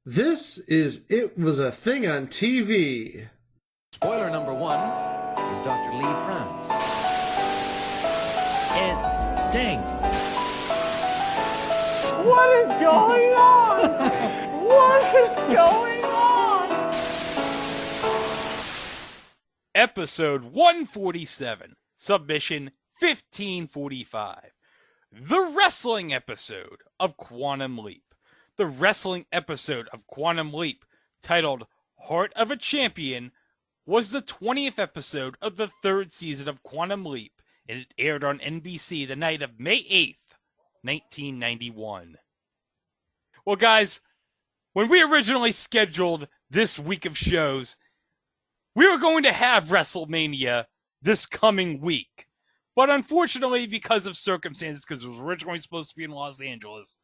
This is It Was a Thing on TV. Spoiler number one is Dr. Lee Franz. It stinks. What is going on? What is going on? Episode 147, Submission 1545. The wrestling episode of Quantum Leap. The wrestling episode of Quantum Leap, titled Heart of a Champion, was the 20th episode of the third season of Quantum Leap, and it aired on NBC the night of May 8th, 1991. Well, guys, when we originally scheduled this week of shows, we were going to have WrestleMania this coming week. But unfortunately, because of circumstances, because it was originally supposed to be in Los Angeles,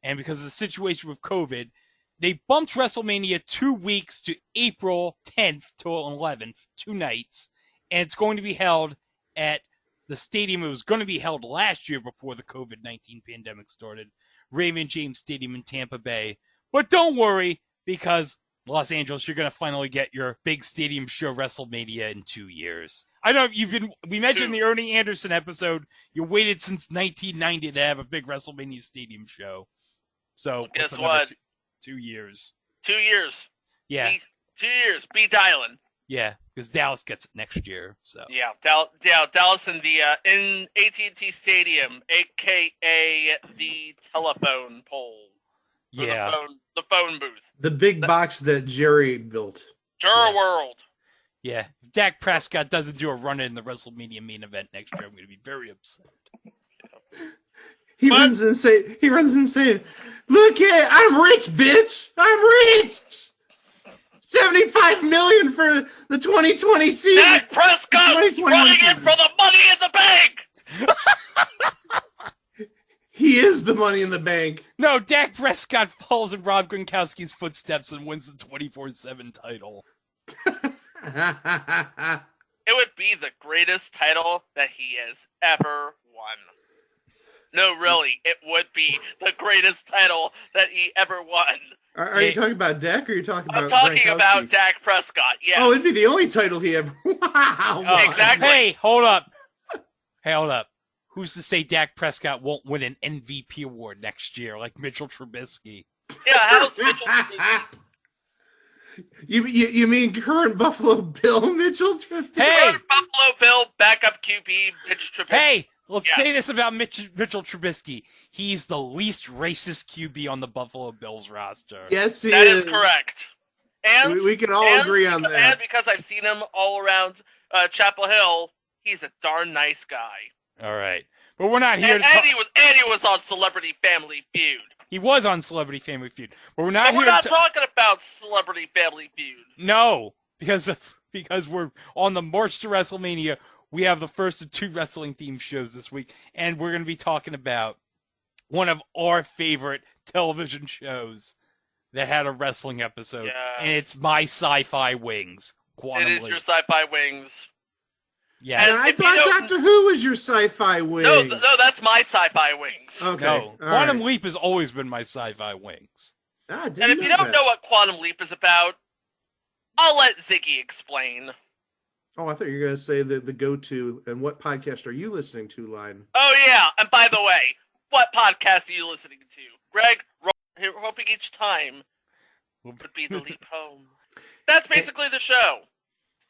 and because of the situation with COVID, they bumped WrestleMania 2 weeks to April 10th to 11th, 2 nights, and it's going to be held at the stadium it was going to be held last year before the COVID-19 pandemic started, Raymond James Stadium in Tampa Bay. But don't worry, because Los Angeles, you're going to finally get your big stadium show WrestleMania in 2 years. I know we mentioned in the Ernie Anderson episode, you waited since 1990 to have a big WrestleMania stadium show. So guess what? 2 years. 2 years. Yeah. 2 years. Be dialing. Yeah, because Dallas gets it next year. So Yeah, Dallas in the in AT&T Stadium, aka the telephone pole. Or yeah, the phone booth. The big box that Jerry built. Jura World. yeah. If Dak Prescott doesn't do a run in the WrestleMania main event next year, I'm going to be very upset. He runs insane. Look at, I'm rich, bitch. I'm rich. $75 million for the 2020 season. Dak Prescott running in for the money in the bank. He is the money in the bank. No, Dak Prescott follows in Rob Gronkowski's footsteps and wins the 24/7 title. It would be the greatest title that he has ever won. No, really, it would be the greatest title that he ever won. Are you talking about Dak or are you talking about I'm talking Gronkowski? about Dak Prescott, yes. Oh, it'd be the only title he ever. Wow. Oh, Exactly. Hey, hold up. Who's to say Dak Prescott won't win an MVP award next year like Mitchell Trubisky? Yeah, how's Mitchell Trubisky? You mean current Buffalo Bill Mitchell? Hey, Buffalo Bill backup QB Mitch Trubisky. hey, let's Yeah. say this about Mitchell Trubisky. He's the least racist QB on the Buffalo Bills roster. Yes, he That is. is correct. And We can all agree on that. And because I've seen him all around Chapel Hill, he's a darn nice guy. All right. But we're not here And, to talk. he was on Celebrity Family Feud. He was on Celebrity Family Feud. But we're not But here we're not to talking about Celebrity Family Feud. No, because we're on the march to WrestleMania. We have the first of 2 wrestling-themed shows this week, and we're going to be talking about one of our favorite television shows that had a wrestling episode, and it's My Sci-Fi Wings. Quantum It is Leap. your sci-fi wings. Yes. And I If you thought don't- Doctor Who was your sci-fi wing. No, that's my sci-fi wings. Okay. No, all Quantum right. Leap has always been My Sci-Fi Wings. Ah, I didn't And if you don't that. know what Quantum Leap is about, I'll let Ziggy explain. Oh, I thought you were going to say the go-to and what podcast are you listening to line. Oh yeah, and by the way, what podcast are you listening to? Greg, hoping each time would be the leap home. That's basically the show.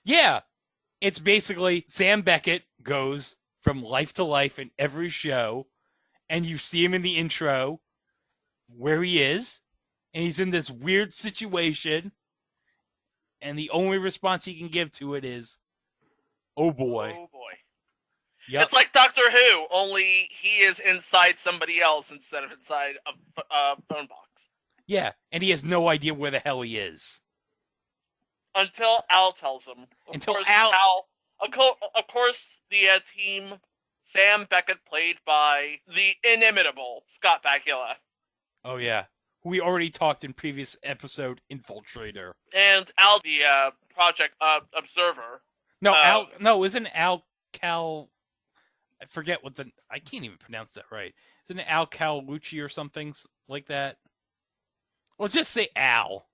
Yeah, it's basically Sam Beckett goes from life to life in every show, and you see him in the intro where he is, and he's in this weird situation, and the only response he can give to it is, "Oh boy." Oh boy. Yep. It's like Doctor Who, only he is inside somebody else instead of inside a phone box. Yeah, and he has no idea where the hell he is. Until Al tells him. Until Al- Of course, the team, Sam Beckett, played by the inimitable Scott Bakula. Oh yeah, we already talked in previous episode, Infiltrator. And Al, the Project Observer. No, isn't Al Cal? I forget I can't even pronounce that right. Isn't it Al Calucci or something like that? Well, just say Al.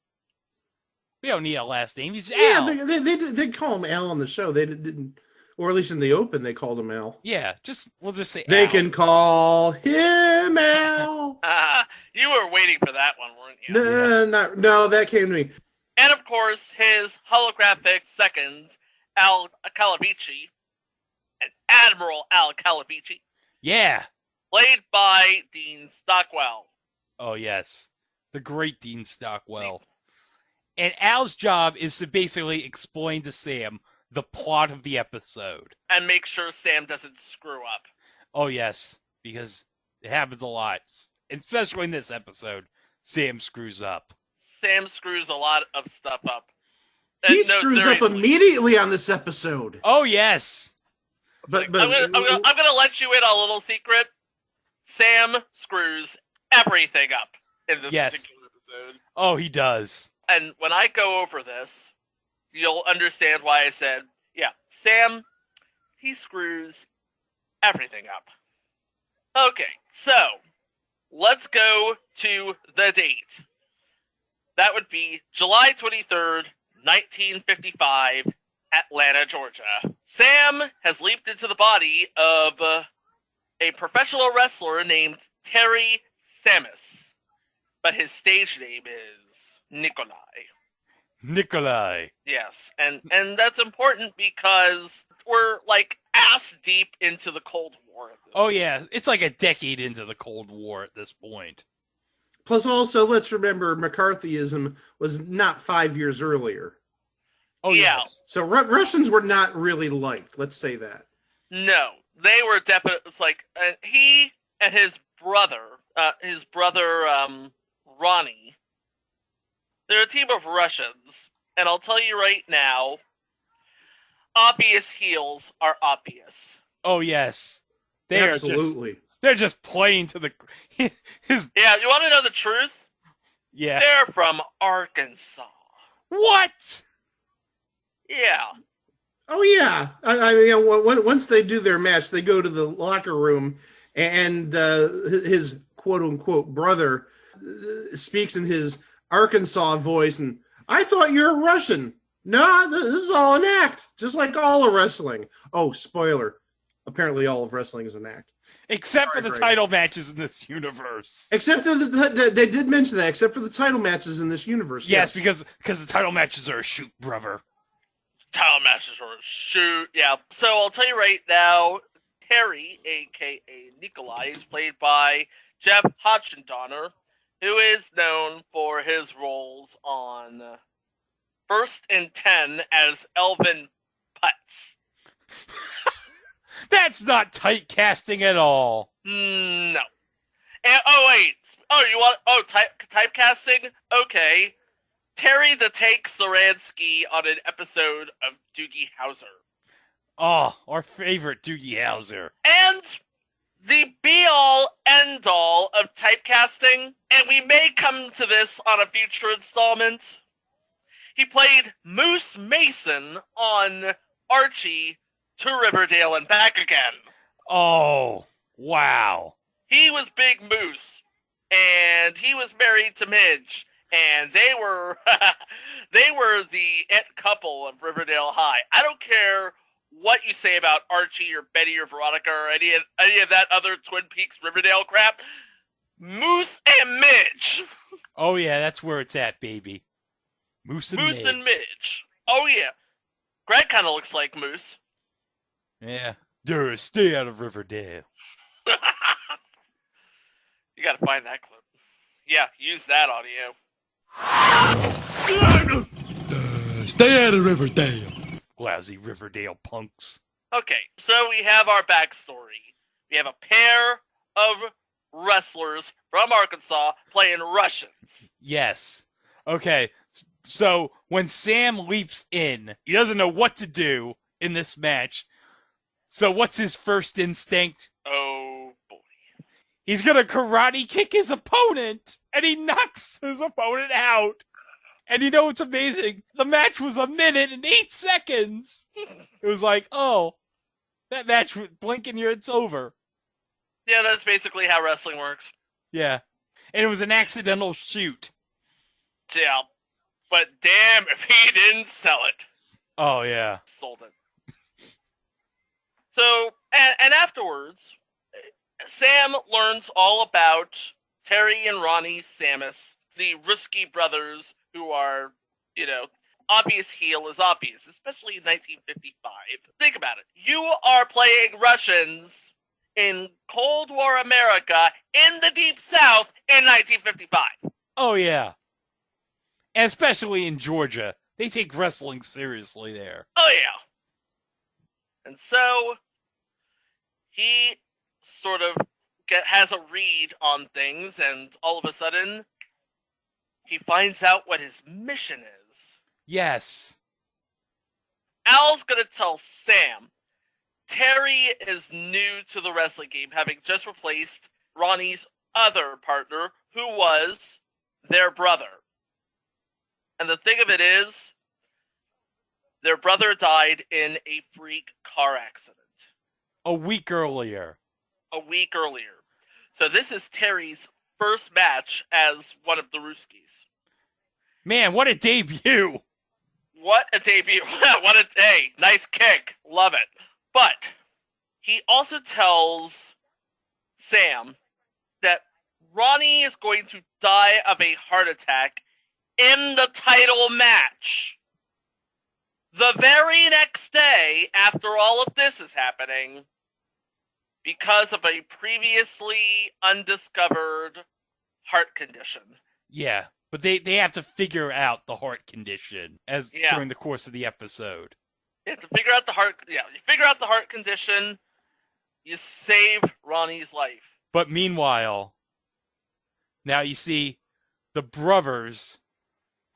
We don't need a last name. He's Yeah, Al. they call him Al on the show. They didn't, or at least in the open, they called him Al. Yeah, we'll just say They Al. can call him Al. You were waiting for that one, weren't you? No, that came to me. And of course, his holographic second, Al Calavici, and Admiral Al Calavici, Yeah. played by Dean Stockwell. Oh, yes. The great Dean Stockwell. And Al's job is to basically explain to Sam the plot of the episode. And make sure Sam doesn't screw up. Oh, yes. Because it happens a lot. Especially in this episode, Sam screws up. Sam screws a lot of stuff up. He No, screws up seriously. immediately on this episode. Oh, yes. But I'm gonna let you in on a little secret. Sam screws everything up in this Yes. particular episode. Oh, he does. And when I go over this, you'll understand why I said, yeah, Sam, he screws everything up. Okay, so let's go to the date. That would be July 23rd, 1955, Atlanta, Georgia. Sam has leaped into the body of a professional wrestler named Terry Samus, but his stage name is Nikolai. Nikolai. Yes, and that's important because we're like ass deep into the Cold War. Oh, yeah. It's like a decade into the Cold War at this point. plus, also, let's remember McCarthyism was not 5 years earlier. Oh, Yeah. yes. So Russians were not really liked. Let's say that. No, they were definitely. It's like he and his brother, Ronnie. They're a team of Russians, and I'll tell you right now, obvious heels are obvious. Oh, yes. They're Absolutely. they're just playing to the his Yeah, you want to know the truth? yeah. They're from Arkansas. What? Yeah. Oh yeah, I mean, once they do their match, they go to the locker room, and his quote unquote brother speaks in his Arkansas voice, and I thought you were Russian. No, this is all an act, just like all of wrestling. Oh, spoiler! Apparently, all of wrestling is an act. Except for Sorry, the Greg. title matches in this universe. Except for they did mention that, except for the title matches in this universe. Yes, because the title matches are a shoot, brother. Title matches or shoot. Yeah. So I'll tell you right now, Terry, aka Nikolai, is played by Jeff Hodgson-Donner, who is known for his roles on First and 10 as Elvin Putz. That's not tight casting at all. No. And, oh wait. Oh, you want? Oh, typecasting. Okay. Terry the Tank Saransky on an episode of Doogie Howser. Oh, our favorite Doogie Howser. And the be-all, end-all of typecasting, and we may come to this on a future installment, he played Moose Mason on Archie to Riverdale and back again. Oh, wow. He was Big Moose, and he was married to Midge, and they were they were the it couple of Riverdale High. I don't care what you say about Archie or Betty or Veronica or any of that other Twin Peaks Riverdale crap. Moose and Midge. Oh, yeah, that's where it's at, baby. Moose and Moose Midge. and Midge. Oh, yeah. Greg kind of looks like Moose. Yeah. Dude, stay out of Riverdale. You gotta find that clip. Yeah, use that audio. Stay out of Riverdale. Lousy Riverdale punks. Okay, so we have our backstory. We have a pair of wrestlers from Arkansas playing Russians. Yes. Okay. So when Sam leaps in, he doesn't know what to do in this match. So what's his first instinct? Oh boy. He's gonna karate kick his opponent, and he knocks his opponent out. And you know what's amazing? The match was 1 minute and 8 seconds. It was like, oh, that match, blinking here, it's over. Yeah, that's basically how wrestling works. Yeah. And it was an accidental shoot. Yeah. But damn if he didn't sell it. Oh yeah. Sold it. So, and afterwards, Sam learns all about Terry and Ronnie Samus, the Ruski brothers who are, obvious heel is obvious, especially in 1955. Think about it. You are playing Russians in Cold War America in the Deep South in 1955. Oh yeah. And especially in Georgia, they take wrestling seriously there. Oh, yeah. And so, he sort of has a read on things, and all of a sudden, he finds out what his mission is. Yes. Al's gonna tell Sam, Terry is new to the wrestling game, having just replaced Ronnie's other partner, who was their brother. And the thing of it is, their brother died in a freak car accident. A week earlier. A week earlier. So this is Terry's first match as one of the Ruskies. Man, what a debut! What a debut. Hey, nice kick. Love it. But he also tells Sam that Ronnie is going to die of a heart attack in the title match. The very next day, after all of this is happening, because of a previously undiscovered heart condition. Yeah, but they have to figure out the heart condition during the course of the episode. You have to figure out the heart. Yeah, you figure out the heart condition. You save Ronnie's life. But meanwhile, now you see the brothers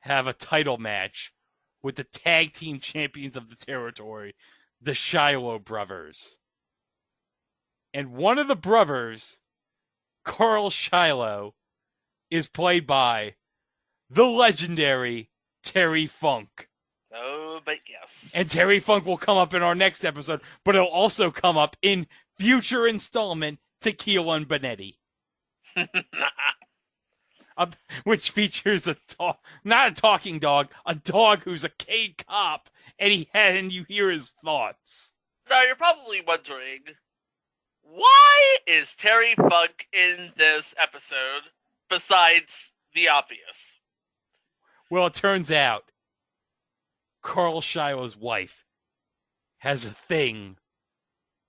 have a title match with the tag team champions of the territory, the Shiloh brothers. And one of the brothers, Carl Shiloh, is played by the legendary Terry Funk. Oh, but yes. And Terry Funk will come up in our next episode, but it'll also come up in future installment Tequila and Bonetti. Which features not a talking dog, a dog who's a Cade cop, and you hear his thoughts. Now, you're probably wondering, why is Terry Funk in this episode besides the obvious? Well, it turns out Carl Shiloh's wife has a thing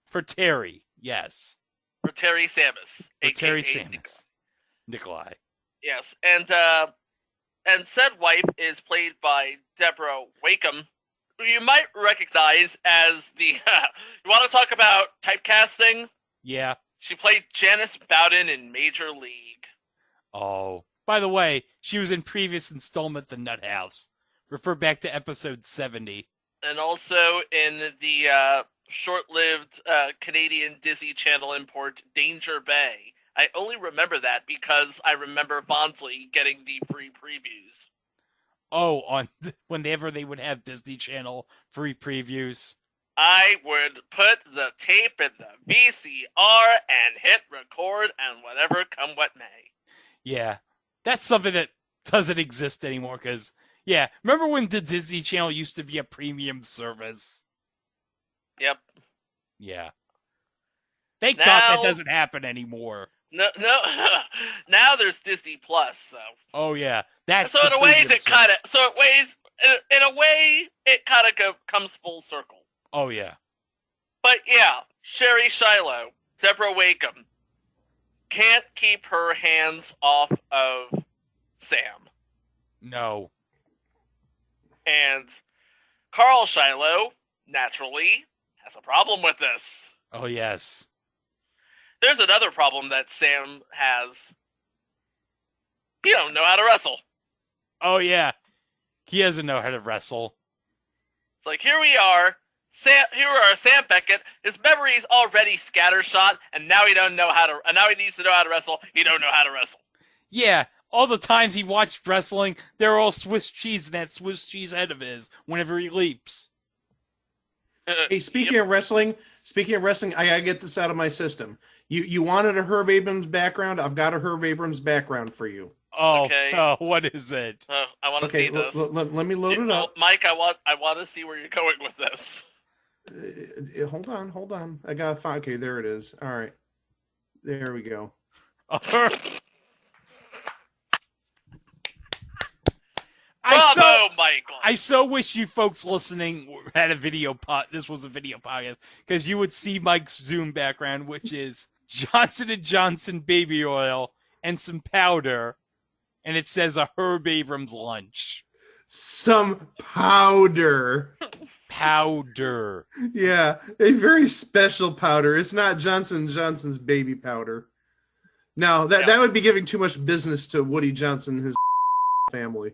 for Terry, yes. For Terry Samus. For Terry AKA Samus. Nikolai. Yes, and said wife is played by Deborah Wakeham, who you might recognize as the... you want to talk about typecasting? Yeah. She played Janice Bowden in Major League. Oh. By the way, she was in previous installment The Nut House. Refer back to episode 70. And also in the short-lived Canadian Disney Channel import Danger Bay. I only remember that because I remember Bonsley getting the free previews. Oh, whenever they would have Disney Channel free previews. I would put the tape in the VCR and hit record and whatever come what may. Yeah, that's something that doesn't exist anymore because, yeah, remember when the Disney Channel used to be a premium service? Yep. Yeah. Thank God that doesn't happen anymore. No. Now there's Disney Plus, so. Oh yeah, that's so in a way it kind of. So in a way it kind of comes full circle. Oh yeah. But yeah, Sherry Shiloh, Deborah Wakeham, can't keep her hands off of Sam. No. And Carl Shiloh, naturally, has a problem with this. Oh yes. There's another problem that Sam has. He don't know how to wrestle. Oh yeah. He doesn't know how to wrestle. It's like, here we are. Here we are, Sam Beckett. His memory's already scattershot, and now he don't know how to. And now he needs to know how to wrestle. He don't know how to wrestle. Yeah, all the times he watched wrestling, they're all Swiss cheese in that Swiss cheese head of his. Whenever he leaps. Hey, speaking of wrestling, I gotta get this out of my system. You wanted a Herb Abrams background? I've got a Herb Abrams background for you. Oh, Okay. oh, what is it? I want to Okay, see this. let me load it up. Mike, I want to see where you're going with this. Hold on. I gotta find. Okay, there it is. All right, there we go. Bravo, Michael. I so wish you folks listening had a video this was a video podcast, because you would see Mike's Zoom background, which is Johnson & Johnson baby oil and some powder, and it says a Herb Abrams lunch. Some powder. Powder. Yeah, a very special powder. It's not Johnson & Johnson's baby powder. No, that would be giving too much business to Woody Johnson and his family.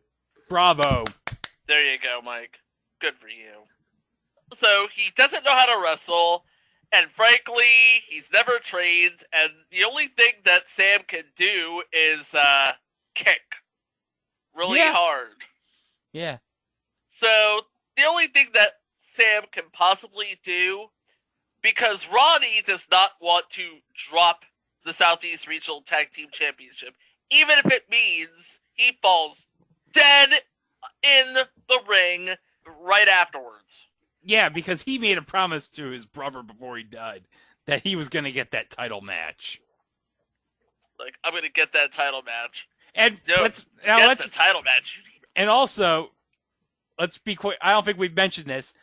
Bravo. There you go, Mike. Good for you. So he doesn't know how to wrestle, and frankly, he's never trained, and the only thing that Sam can do is kick really hard. Yeah. So the only thing that Sam can possibly do, because Ronnie does not want to drop the Southeast Regional Tag Team Championship, even if it means he falls dead in the ring right afterwards. Yeah, because he made a promise to his brother before he died that he was going to get that title match. Like, I'm going to get that title match. And No, let's the title match. And also, let's be quick. I don't think we've mentioned this.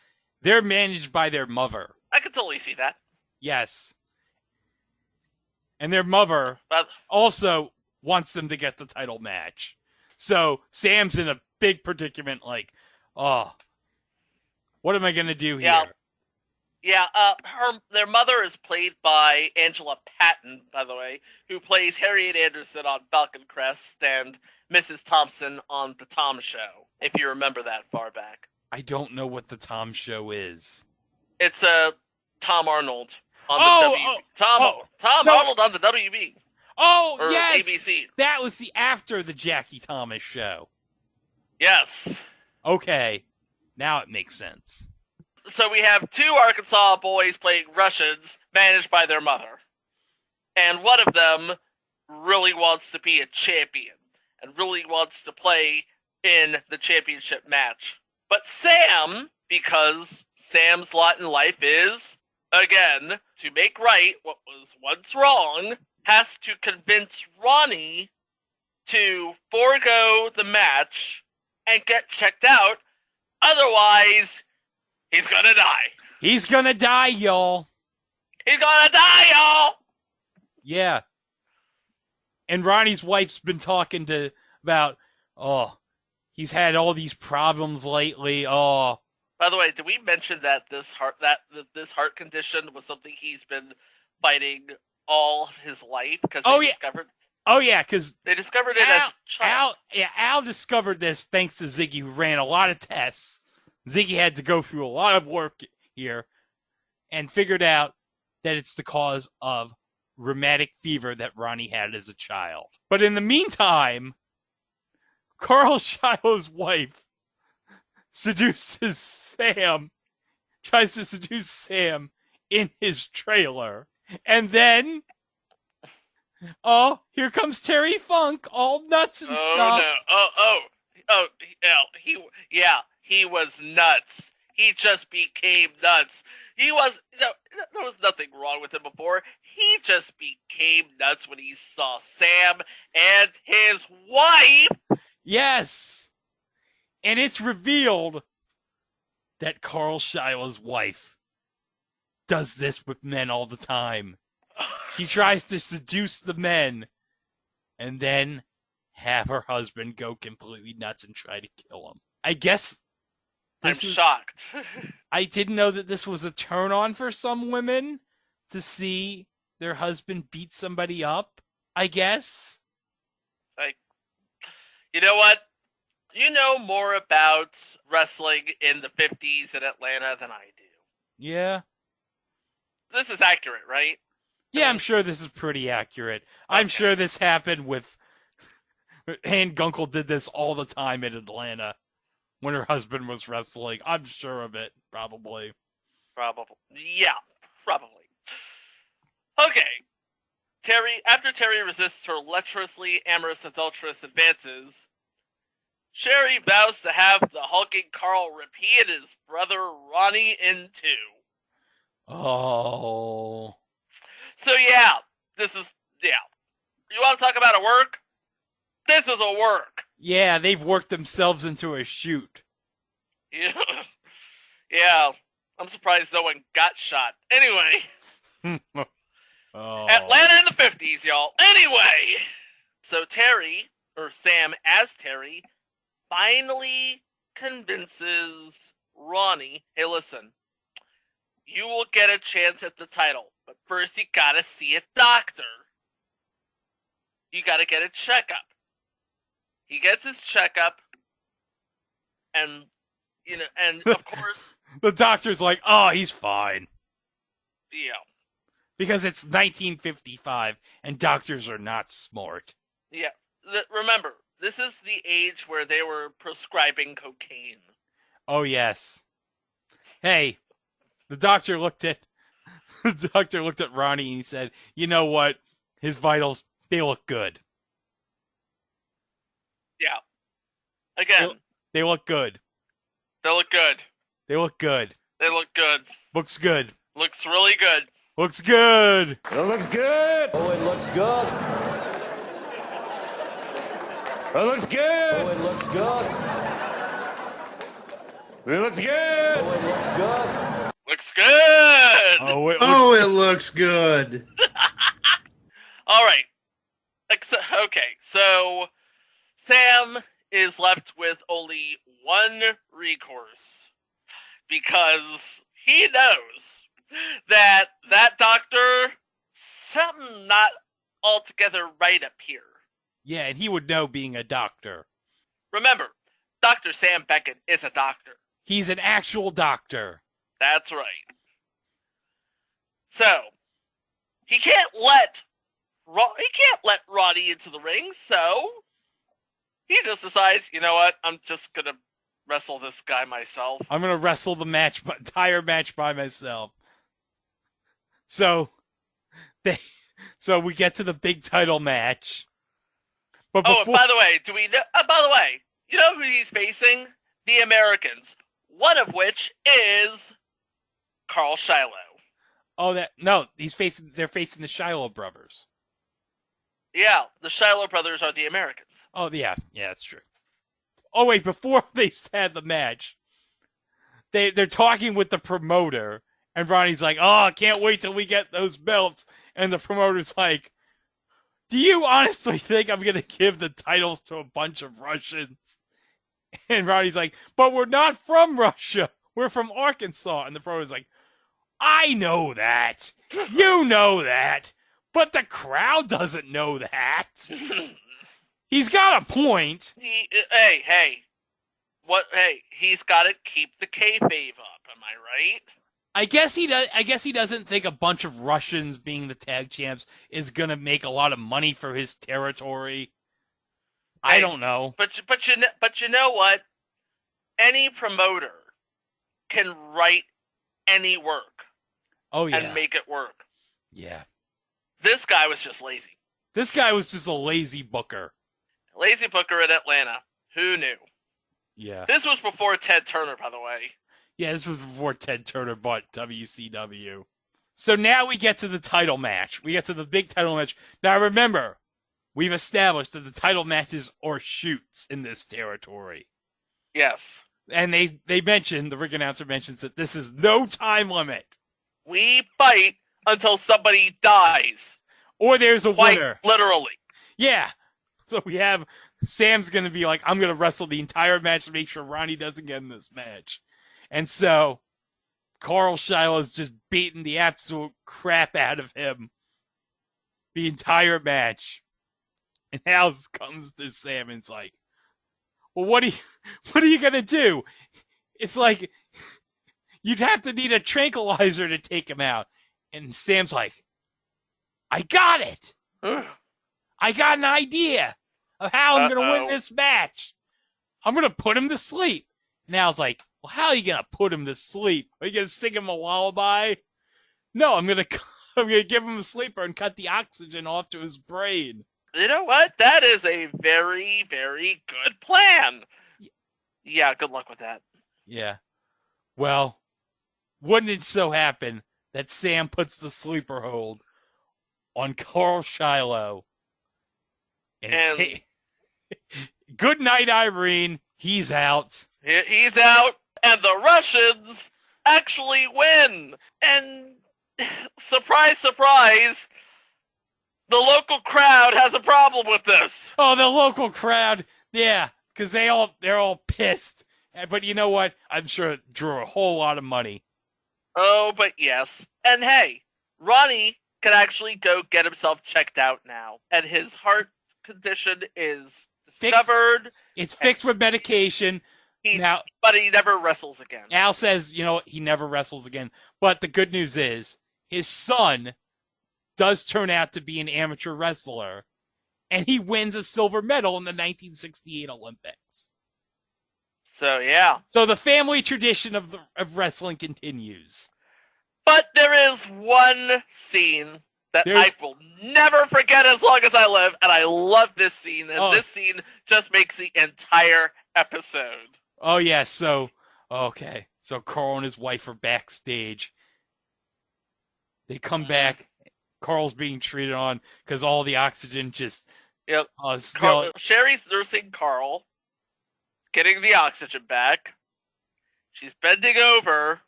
They're managed by their mother. I can totally see that. Yes. And their mother But also wants them to get the title match. So Sam's in a big predicament, like, oh, what am I going to do here? Their mother is played by Angela Patton, by the way, who plays Harriet Anderson on Falcon Crest and Mrs. Thompson on The Tom Show, if you remember that far back. I don't know what the Tom Show is. It's Tom Arnold on Tom Arnold on the WB. Oh, Or yes! ABC. That was after the Jackie Thomas show. Yes. Okay. Now it makes sense. So we have two Arkansas boys playing Russians managed by their mother. And one of them really wants to be a champion and really wants to play in the championship match. But Sam, because Sam's lot in life is, again, to make right what was once wrong, has to convince Ronnie to forego the match and get checked out. Otherwise, he's gonna die. He's gonna die, y'all. He's gonna die, y'all! Yeah. And Ronnie's wife's been talking about, he's had all these problems lately. Oh. By the way, did we mention that this heart condition was something he's been fighting all his life? Because they discovered it as a child. Al discovered this thanks to Ziggy, who ran a lot of tests. Ziggy had to go through a lot of work here and figured out that it's the cause of rheumatic fever that Ronnie had as a child. But in the meantime, Carl Shiloh's wife tries to seduce Sam in his trailer. And then, here comes Terry Funk, all nuts and stuff. He was nuts. He just became nuts. There was nothing wrong with him before. He just became nuts when he saw Sam and his wife. Yes. And it's revealed that Carl Shiloh's wife does this with men all the time. She tries to seduce the men and then have her husband go completely nuts and try to kill him. I guess I'm shocked. I didn't know that this was a turn on for some women to see their husband beat somebody up, I guess. You know what? You know more about wrestling in the 50s in Atlanta than I do. Yeah. This is accurate, right? Yeah, I'm sure this is pretty accurate. Okay. I'm sure this happened with... Ann Gunkel did this all the time in Atlanta when her husband was wrestling. I'm sure of it, probably. Yeah, probably. Okay. After Terry resists her lecherously amorous adulterous advances, Sherry vows to have the hulking Carl rip he and his brother Ronnie in two. Oh. So this is You want to talk about a work? This is a work. Yeah, they've worked themselves into a shoot. Yeah. I'm surprised no one got shot. Anyway. Oh. Atlanta in the 50s, y'all. Anyway. So Sam as Terry, finally convinces Ronnie, hey, listen, you will get a chance at the title, but first you gotta see a doctor. You gotta get a checkup. He gets his checkup, and of course, The doctor's like, oh, he's fine. yeah, Because it's 1955, and doctors are not smart. yeah. Remember, this is the age where they were prescribing cocaine. Oh, yes. Hey, the doctor looked at Ronnie and he said, you know what? His vitals, they look good. Yeah. Again, They look good. they look good. They look good. They look good. Looks good. Looks really good. Looks good. It looks good. Oh, it looks good. It looks good. Oh, it looks good. It looks good. Oh, it looks good. Looks good. Oh, it looks good. All right. Okay, so Sam is left with only one recourse because he knows that doctor, something not altogether right up here. Yeah, and he would know being a doctor. Remember, Dr. Sam Beckett is a doctor. He's an actual doctor. That's right. So, he can't let Roddy into the ring, so he just decides, you know what, I'm just going to wrestle this guy myself. I'm going to wrestle the entire match by myself. So we get to the big title match. But Oh, and by the way, you know who he's facing? The Americans, one of which is Carl Shiloh. they're facing the Shiloh brothers. Yeah, the Shiloh brothers are the Americans. Oh, yeah, that's true. Oh, wait, before they had the match, they're talking with the promoter, and Ronnie's like, oh, I can't wait till we get those belts. And the promoter's like, do you honestly think I'm going to give the titles to a bunch of Russians? And Ronnie's like, but we're not from Russia. We're from Arkansas. And the promoter's like, I know that. You know that. But the crowd doesn't know that. He's got a point. Hey, he's got to keep the kayfabe up. Am I right? I guess he doesn't think a bunch of Russians being the tag champs is gonna make a lot of money for his territory. I don't know. But you know what? Any promoter can write any work. Oh yeah. And make it work. Yeah. This guy was just lazy. This guy was just a lazy booker. Lazy booker in Atlanta. Who knew? Yeah. This was before Ted Turner, by the way. Yeah, this was before Ted Turner bought WCW. So now we get to the title match. We get to the big title match. Now remember, we've established that the title matches are shoots in this territory. Yes. And they mentioned, the ring announcer mentions that this is no time limit. We fight until somebody dies. Or there's a Quite winner. literally. Yeah. So we have, Sam's going to be like, I'm going to wrestle the entire match to make sure Ronnie doesn't get in this match. And so Carl Shiloh's just beating the absolute crap out of him the entire match. And Hal comes to Sam and it's like, well, what are you going to do? It's like, you'd have to need a tranquilizer to take him out. And Sam's like, I got it. I got an idea of how I'm going to win this match. I'm going to put him to sleep. And Hal's like, well, how are you going to put him to sleep? Are you going to sing him a lullaby? No, I'm going I'm gonna give him a sleeper and cut the oxygen off to his brain. You know what? That is a very, very good plan. Yeah, good luck with that. Yeah. Well, wouldn't it so happen that Sam puts the sleeper hold on Carl Shiloh? And- Good night, Irene. He's out. He's out, and the Russians actually win. And surprise, surprise, the local crowd has a problem with this. Oh, the local crowd. Yeah, because they're all pissed. But you know what? I'm sure it drew a whole lot of money. Oh, but yes. And hey, Ronnie can actually go get himself checked out now. And his heart condition is discovered. It's fixed with medication. But he never wrestles again. Al says, he never wrestles again. But the good news is, his son does turn out to be an amateur wrestler. And he wins a silver medal in the 1968 Olympics. So, yeah. So the family tradition of wrestling continues. But there is one scene that I will never forget as long as I live, and I love this scene, and this scene just makes the entire episode. Oh, yeah, so Carl and his wife are backstage. They come back. Carl's being treated on because all the oxygen just... Yep. Sherry's nursing Carl, getting the oxygen back. She's bending over.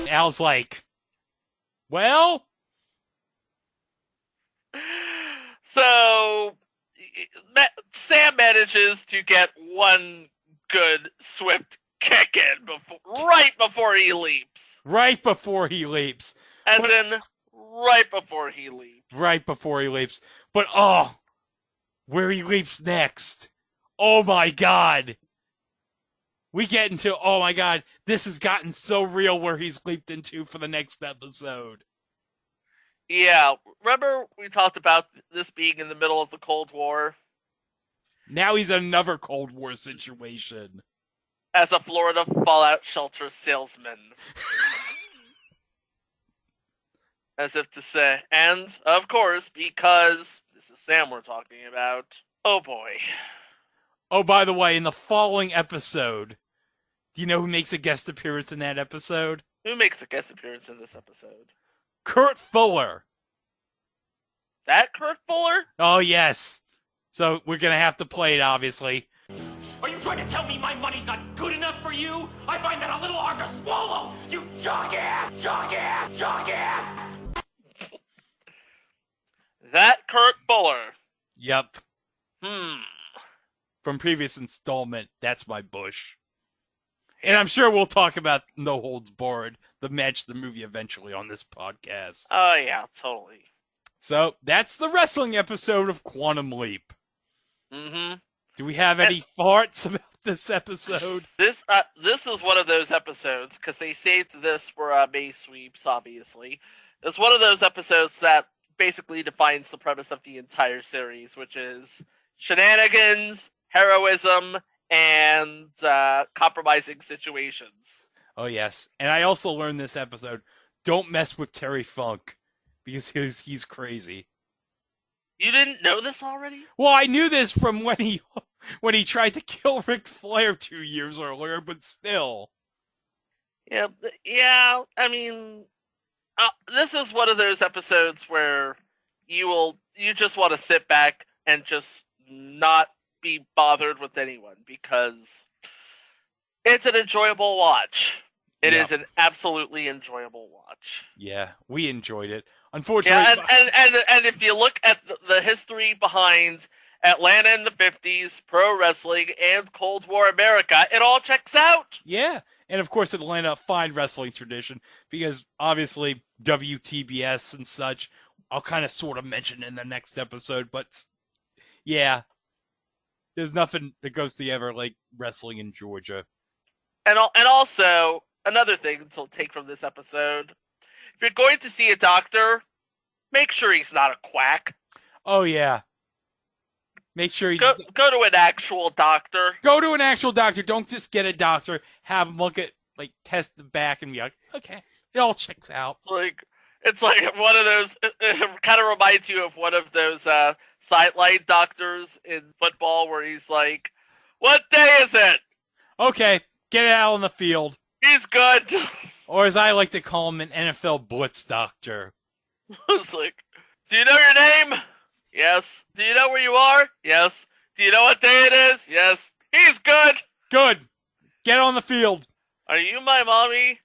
Al's like, well... So, Sam manages to get one good, swift kick in right before he leaps. Right before he leaps. Right before he leaps. Right before he leaps. But, where he leaps next. Oh, my God. We get into, oh, my God, this has gotten so real where he's leaped into for the next episode. Yeah, remember we talked about this being in the middle of the Cold War? Now he's in another Cold War situation. As a Florida fallout shelter salesman. As if to say, and, of course, because this is Sam we're talking about, oh boy. Oh, by the way, in the following episode, do you know who makes a guest appearance in that episode? Who makes a guest appearance in this episode? Kurt Fuller. That Kurt Fuller? Oh, yes. So we're going to have to play it, obviously. Are you trying to tell me my money's not good enough for you? I find that a little hard to swallow, you jockass! That Kurt Fuller. Yep. From previous installment, that's my Bush. And I'm sure we'll talk about No Holds Barred, the match, the movie, eventually on this podcast. Oh, yeah, totally. So, that's the wrestling episode of Quantum Leap. Mm-hmm. Do we have any thoughts about this episode? This is one of those episodes, because they saved this for May Sweeps, obviously. It's one of those episodes that basically defines the premise of the entire series, which is shenanigans, heroism, and compromising situations. Oh, yes. And I also learned this episode, don't mess with Terry Funk, because he's crazy. You didn't know this already? Well, I knew this from when he tried to kill Ric Flair 2 years earlier, but still. Yeah, I mean, this is one of those episodes where you just want to sit back and just not be bothered with anyone, because it's an enjoyable watch. It is an absolutely enjoyable watch. Yeah, we enjoyed it. Unfortunately, and if you look at the history behind Atlanta in the 50s, pro wrestling, and Cold War America, it all checks out. Yeah, and of course Atlanta, a fine wrestling tradition, because obviously WTBS and such, I'll kind of sort of mention in the next episode, but yeah, there's nothing that goes together like wrestling in Georgia. And also, another thing to take from this episode, if you're going to see a doctor, make sure he's not a quack. Oh, yeah. Make sure you go to an actual doctor. Go to an actual doctor. Don't just get a doctor. Have him look at, test the back and be like, okay, it all checks out. It's like one of those. It kind of reminds you of one of those sideline doctors in football, where he's like, "What day is it? Okay, get it out on the field. He's good." Or as I like to call him, an NFL blitz doctor. It's like, "Do you know your name? Yes. Do you know where you are? Yes. Do you know what day it is? Yes. He's good. Good. Get on the field. Are you my mommy?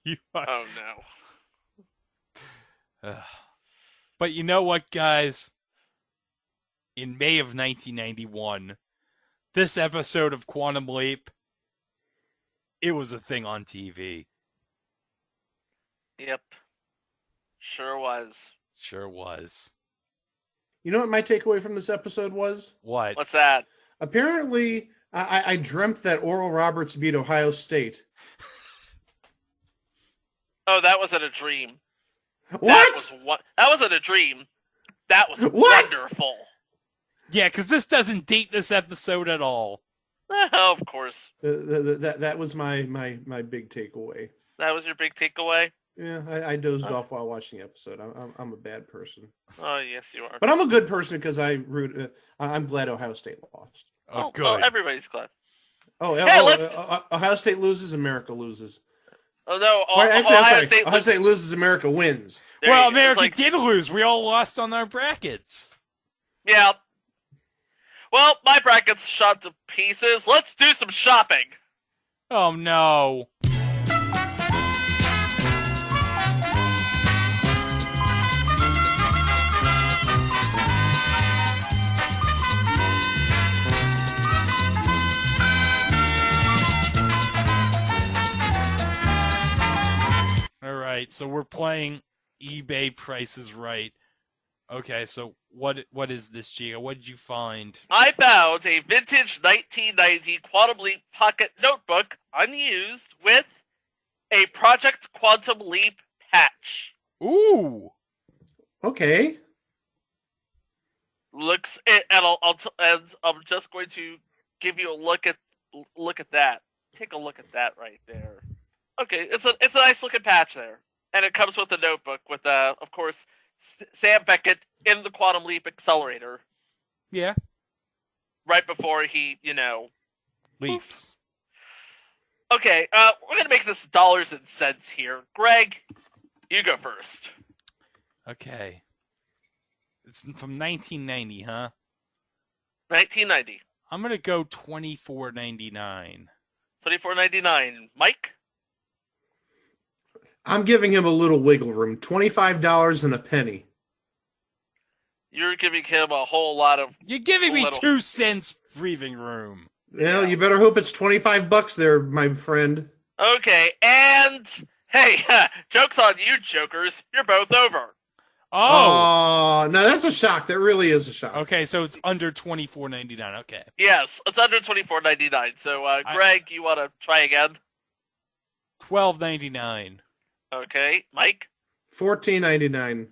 You are- Oh no." But you know what, guys? In May of 1991, this episode of Quantum Leap, it was a thing on TV. Yep. Sure was. Sure was. You know what my takeaway from this episode was? What? What's that? Apparently, I dreamt that Oral Roberts beat Ohio State. Oh, that wasn't a dream. What? That wasn't a dream. That was What? wonderful. Yeah, because this doesn't date this episode at all. Oh, of course. That was my big takeaway. That was your big takeaway? Yeah, I dozed off while watching the episode. I'm a bad person, Oh, yes, you are. but I'm a good person because I'm glad Ohio State lost. Oh, good. Well, everybody's glad. Ohio State loses, America loses. Oh, no. Actually, I'm sorry. State Ohio State loses, America wins. There Well, you go. It's America like- did lose. We all lost on our brackets. Yeah. Well, my bracket's shot to pieces. Let's do some shopping. Oh, no. All right, so we're playing eBay Price is Right. Okay, so what is this, Giga? What did you find? I found a vintage 1990 Quantum Leap pocket notebook, unused, with a Project Quantum Leap patch. Ooh! Okay. Looks it, and I'm just going to give you a look at that. Take a look at that right there. Okay, it's a nice looking patch there, and it comes with a notebook with of course, Sam Beckett in the Quantum Leap accelerator Yeah. right before he, Leaps. Okay, we're gonna make this dollars and cents here. Greg, you go first. Okay. It's from 1990, huh? 1990, I'm gonna go $24.99. $24.99. Mike, I'm giving him a little wiggle room. $25 and a penny. you're giving him a whole lot of. You're giving me Little. 2 cents breathing room. Well, you better hope it's $25 there, my friend. Okay, and hey, joke's on you, jokers. You're both over. Oh! No, that's a shock. That really is a shock. Okay, so it's under $24.99. Okay. Yes, it's under $24.99. So, Greg, you want to try again? $12.99. Okay, Mike, $14.99.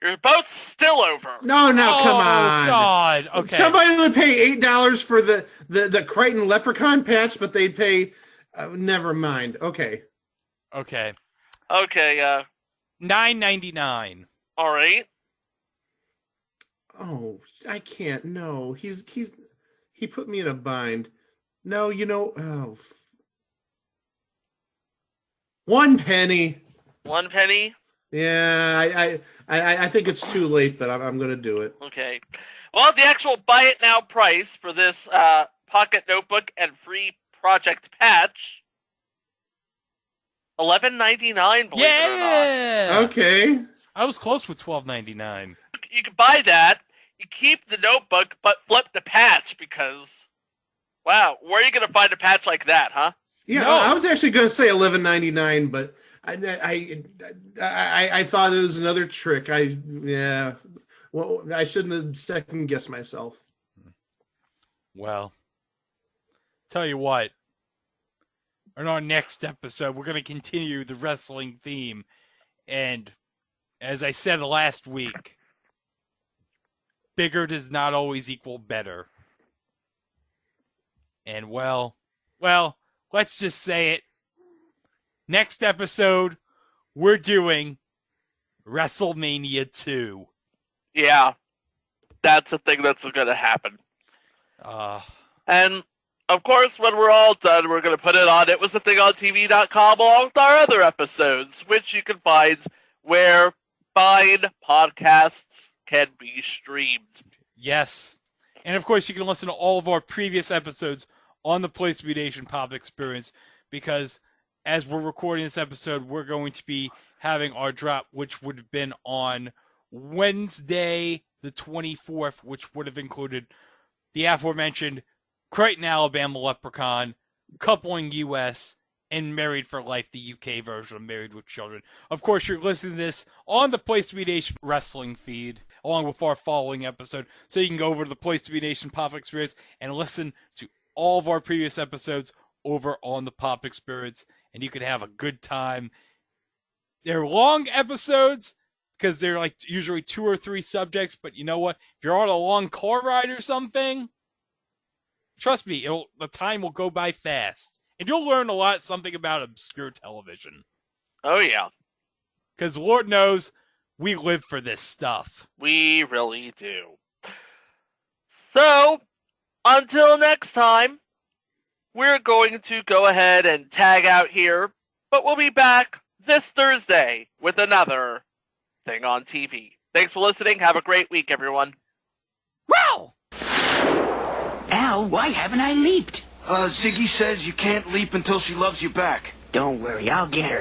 you're both still over. No, come on. God. Okay. Somebody would pay $8 for the Crichton Leprechaun patch, but they'd pay. Never mind. Okay. Okay. Okay, $9.99. all right. Oh, I can't. No, he put me in a bind. No, one penny. 1 penny. Yeah, I think it's too late, but I'm going to do it. Okay. Well, the actual buy it now price for this pocket notebook and free project patch, $11.99. Believe it or Yeah. Okay. I was close with $12.99. not. You can buy that. You keep the notebook, but flip the patch because, wow, where are you going to find a patch like that, huh? Yeah, No. I was actually going to say $11.99, but I thought it was another trick. Well, I shouldn't have second guessed myself. Well, tell you what. In our next episode, we're going to continue the wrestling theme. And as I said last week, bigger does not always equal better. And well, let's just say it. Next episode, we're doing WrestleMania 2. Yeah, that's the thing that's going to happen. And, of course, when we're all done, we're going to put it on ItWasTheThingOnTV.com along with our other episodes, which you can find where fine podcasts can be streamed. Yes. And, of course, you can listen to all of our previous episodes on the Place to Be Nation Pop Experience, because as we're recording this episode, we're going to be having our drop, which would have been on Wednesday the 24th, which would have included the aforementioned Crichton, Alabama Leprechaun, Coupling US, and Married for Life, the UK version of Married with Children. Of course, you're listening to this on the Place to Be Nation Wrestling feed, along with our following episode. So you can go over to the Place to Be Nation Pop Experience and listen to all of our previous episodes over on the Pop Experience, and you can have a good time. They're long episodes because they're like usually 2 or 3 subjects, but you know what? If you're on a long car ride or something, trust me, the time will go by fast. And you'll learn something about obscure television. Oh, yeah. Because Lord knows, we live for this stuff. We really do. So, until next time, we're going to go ahead and tag out here, but we'll be back this Thursday with another Thing on TV. Thanks for listening. Have a great week, everyone. Wow! Al, why haven't I leaped? Ziggy says you can't leap until she loves you back. Don't worry, I'll get her.